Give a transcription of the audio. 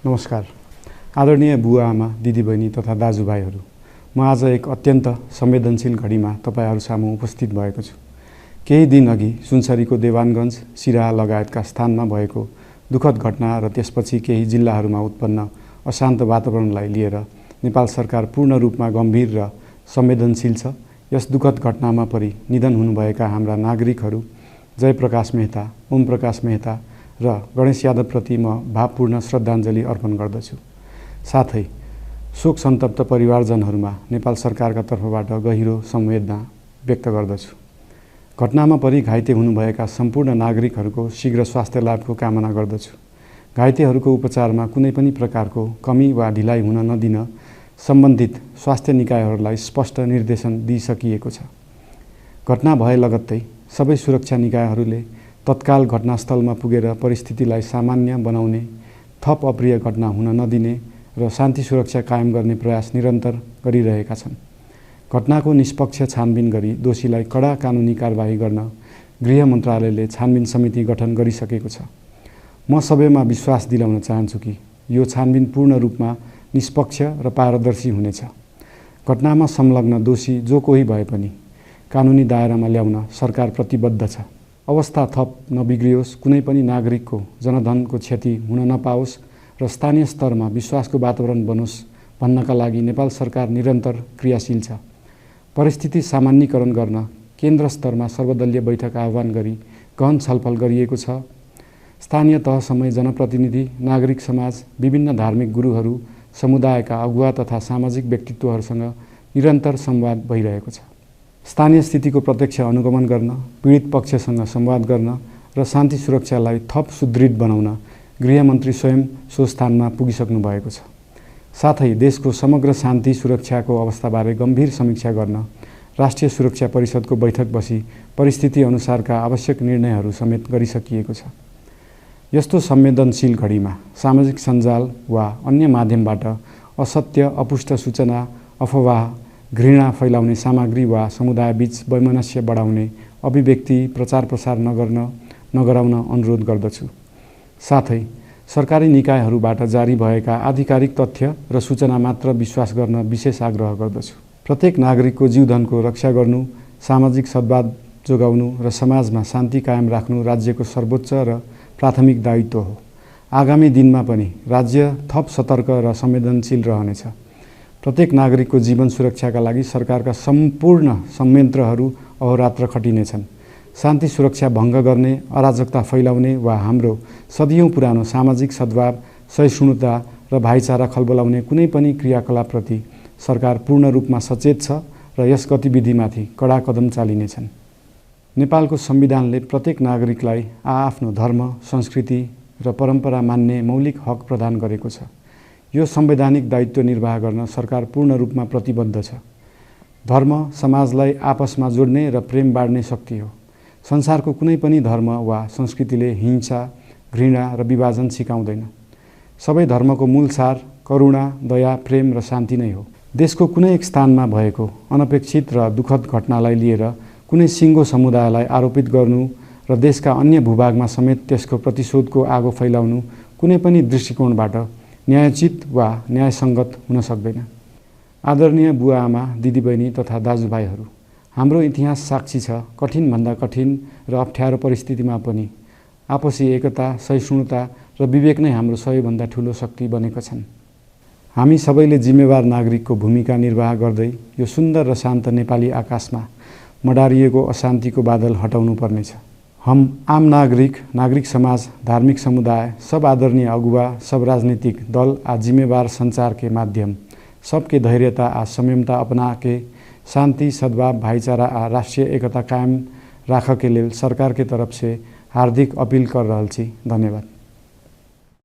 नमस्कार। आदरणीय बुवा आमा दिदीबहिनी तथा दाजुभाइहरू, म आज एक अत्यन्त संवेदनशील घडीमा तपाईहरू सामु उपस्थित भएको छु। केही दिन अघि सुनसरीको देवानगञ्ज, सिराहा लगायतका स्थानमा भएको दुःखद घटना र त्यसपछि केही जिल्लाहरूमा उत्पन्न अशान्त वातावरणलाई लिएर नेपाल सरकार पूर्ण रूपमा गम्भीर र संवेदनशील छ। यस दुःखद घटनामा परि निधन हुनुभएका हाम्रा नागरिकहरू जयप्रकाश मेहता, ओमप्रकाश मेहता र गणेश यादवप्रति म भावपूर्ण श्रद्धाञ्जली अर्पण गर्दछु। साथै शोक सन्तप्त परिवारजनहरूमा नेपाल सरकारका तर्फबाट गहिरो संवेदना व्यक्त गर्दछु। घटनामा परि घाइते हुनुभएका सम्पूर्ण नागरिकहरूको शीघ्र स्वास्थ्य लाभको कामना गर्दछु। घाइतेहरूको उपचारमा कुनै पनि प्रकारको कमी वा ढिलाइ हुन नदिन सम्बन्धित स्वास्थ्य निकायहरूलाई स्पष्ट निर्देशन दिइसकिएको छ। घटना भए लगत्तै सबै सुरक्षा निकायहरूले तत्काल घटनास्थलमा पुगेर परिस्थितिलाई सामान्य बनाउने, थप अप्रिय घटना हुन नदिने र शान्ति सुरक्षा कायम गर्ने प्रयास निरन्तर गरिरहेका छन्। घटनाको निष्पक्ष छानबिन गरी दोषीलाई कडा कानुनी कारबाही गर्न गृह मन्त्रालयले छानबिन समिति गठन गरिसकेको छ। म सबैमा विश्वास दिलाउन चाहन्छु कि यो छानबिन पूर्ण रूपमा निष्पक्ष र पारदर्शी हुनेछ। घटनामा संलग्न दोषी जो कोही भए पनि कानुनी दायरामा ल्याउन सरकार प्रतिबद्ध छ। अवस्था थप नबिग्रियोस्, कुनै पनि नागरिकको जनधनको क्षति हुन नपाओस् र स्थानीय स्तरमा विश्वासको वातावरण बनोस् भन्नका लागि नेपाल सरकार निरन्तर क्रियाशील छ। परिस्थिति सामान्यीकरण गर्न केन्द्र स्तरमा सर्वदलीय बैठक आह्वान गरी गहन छलफल गरिएको छ। स्थानीय तहसम्मै जनप्रतिनिधि, नागरिक समाज, विभिन्न धार्मिक गुरुहरू, समुदायका अगुवा तथा सामाजिक व्यक्तित्वहरूसँग निरन्तर संवाद भइरहेको छ। स्थानीय स्थितिको प्रत्यक्ष अनुगमन गर्न, पीडित पक्षसँग संवाद गर्न र शान्ति सुरक्षालाई थप सुदृढ बनाउन गृहमन्त्री स्वयं सो स्थानमा पुगिसक्नु भएको छ। साथै देशको समग्र शान्ति सुरक्षाको अवस्थाबारे गम्भीर समीक्षा गर्न राष्ट्रिय सुरक्षा परिषदको बैठक बसी परिस्थिति अनुसारका आवश्यक निर्णयहरू समेत गरिसकिएको छ। यस्तो संवेदनशील घडीमा सामाजिक सञ्जाल वा अन्य माध्यमबाट असत्य, अपुष्ट सूचना, अफवाह, घृणा फैलाउने सामग्री वा समुदायबीच वैमनस्य बढाउने अभिव्यक्ति प्रचार प्रसार नगराउन अनुरोध गर्दछु। साथै सरकारी निकायहरूबाट जारी भएका आधिकारिक तथ्य र सूचना मात्र विश्वास गर्न विशेष आग्रह गर्दछु। प्रत्येक नागरिकको जीवधनको रक्षा गर्नु, सामाजिक सद्भाव जोगाउनु र समाजमा शान्ति कायम राख्नु राज्यको सर्वोच्च र प्राथमिक दायित्व हो। आगामी दिनमा पनि राज्य थप सतर्क र संवेदनशील रहनेछ। प्रत्येक नागरिकको जीवन सुरक्षाका लागि सरकारका सम्पूर्ण संयन्त्रहरू अहोरात्र खटिनेछन्। शान्ति सुरक्षा भङ्ग गर्ने, अराजकता फैलाउने वा हाम्रो सदियौं पुरानो सामाजिक सद्भाव, सहिष्णुता र भाइचारा खलबलाउने कुनै पनि क्रियाकलापप्रति सरकार पूर्ण रूपमा सचेत छ र यस गतिविधिमाथि कडा कदम चालिनेछन्। नेपालको संविधानले प्रत्येक नागरिकलाई आआफ्नो धर्म, संस्कृति र परम्परा मान्ने मौलिक हक प्रदान गरेको छ। यो संवैधानिक दायित्व निर्वाह गर्न सरकार पूर्ण रूपमा प्रतिबद्ध छ। धर्म समाजलाई आपसमा जोड्ने र प्रेम बाँड्ने शक्ति हो। संसारको कुनै पनि धर्म वा संस्कृतिले हिंसा, घृणा र विभाजन सिकाउँदैन। सबै धर्मको मूल सार करुणा, दया, प्रेम र शान्ति नै हो। देशको कुनै एक स्थानमा भएको अनपेक्षित र दुःखद घटनालाई लिएर कुनै सिङ्गो समुदायलाई आरोपित गर्नु र देशका अन्य भूभागमा समेत त्यसको प्रतिशोधको आगो फैलाउनु कुनै पनि दृष्टिकोणबाट न्यायोचित वा न्यायसङ्गत हुन सक्दैन। आदरणीय बुवा आमा दिदीबहिनी तथा दाजुभाइहरू, हाम्रो इतिहास साक्षी छ कठिनभन्दा कठिन र अप्ठ्यारो परिस्थितिमा पनि आपसी एकता, सहिष्णुता र विवेक नै हाम्रो सबैभन्दा ठूलो शक्ति बनेका छन्। हामी सबैले जिम्मेवार नागरिकको भूमिका निर्वाह गर्दै यो सुन्दर र शान्त नेपाली आकाशमा मडारिएको अशान्तिको बादल हटाउनु पर्नेछ। हम आम नागरिक, नागरिक समाज, धार्मिक समुदाय, सब आदरणीय अगुवा, सब राजनीतिक दल आ जिम्मेवार संचार के माध्यम सबके धैर्यता आ संयमता अपना के शांति, सद्भाव, भाईचारा आ राष्ट्रीय एकता कायम राख के लेल सरकार के तरफ से हार्दिक अपील कर रहल छी। धन्यवाद।